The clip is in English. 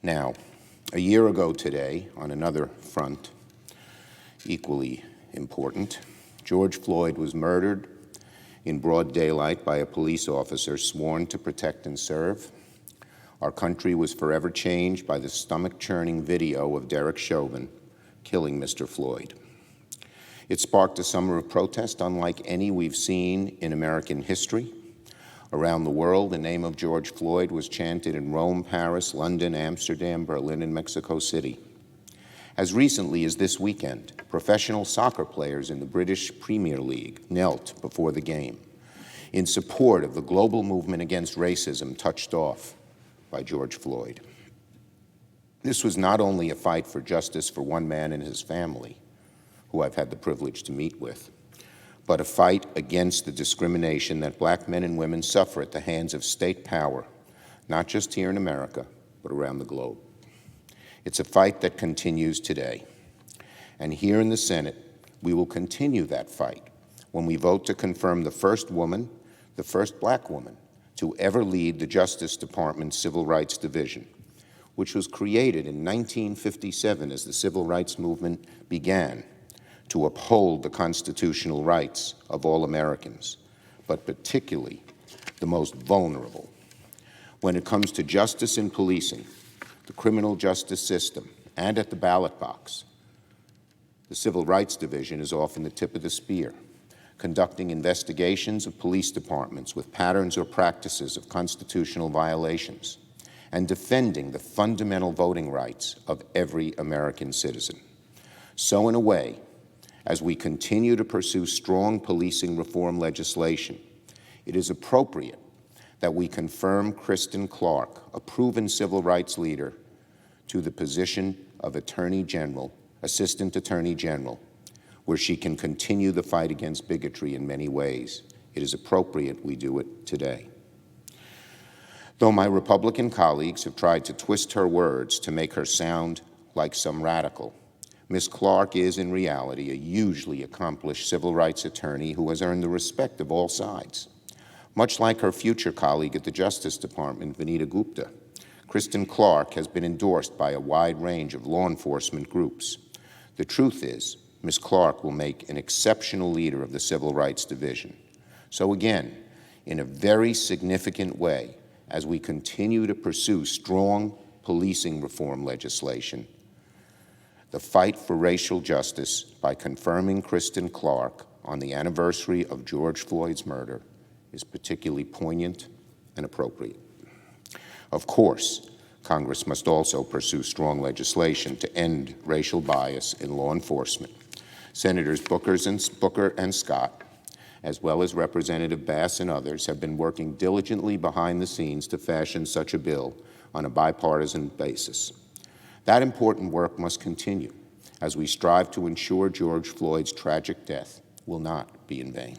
Now, a year ago today, on another front, equally important, George Floyd was murdered in broad daylight by a police officer sworn to protect and serve. Our country was forever changed by the stomach-churning video of Derek Chauvin killing Mr. Floyd. It sparked a summer of protest unlike any we've seen in American history. Around the world, the name of George Floyd was chanted in Rome, Paris, London, Amsterdam, Berlin, and Mexico City. As recently as this weekend, professional soccer players in the British Premier League knelt before the game in support of the global movement against racism touched off by George Floyd. This was not only a fight for justice for one man and his family, who I've had the privilege to meet with, but a fight against the discrimination that Black men and women suffer at the hands of state power, not just here in America, but around the globe. It's a fight that continues today. And here in the Senate, we will continue that fight when we vote to confirm the first woman, the first Black woman, to ever lead the Justice Department's Civil Rights Division, which was created in 1957 as the Civil Rights Movement began to uphold the constitutional rights of all Americans, but particularly the most vulnerable. When it comes to justice in policing, the criminal justice system, and at the ballot box, the Civil Rights Division is often the tip of the spear, conducting investigations of police departments with patterns or practices of constitutional violations, and defending the fundamental voting rights of every American citizen. So in a way, as we continue to pursue strong policing reform legislation, it is appropriate that we confirm Kristen Clarke, a proven civil rights leader, to the position of Assistant Attorney General, where she can continue the fight against bigotry in many ways. It is appropriate we do it today. Though my Republican colleagues have tried to twist her words to make her sound like some radical, Ms. Clarke is, in reality, a hugely accomplished civil rights attorney who has earned the respect of all sides. Much like her future colleague at the Justice Department, Vanita Gupta, Kristen Clarke has been endorsed by a wide range of law enforcement groups. The truth is, Ms. Clarke will make an exceptional leader of the Civil Rights Division. So again, in a very significant way, as we continue to pursue strong policing reform legislation, the fight for racial justice by confirming Kristen Clarke on the anniversary of George Floyd's murder is particularly poignant and appropriate. Of course, Congress must also pursue strong legislation to end racial bias in law enforcement. Senators Booker and Scott, as well as Representative Bass and others, have been working diligently behind the scenes to fashion such a bill on a bipartisan basis. That important work must continue as we strive to ensure George Floyd's tragic death will not be in vain.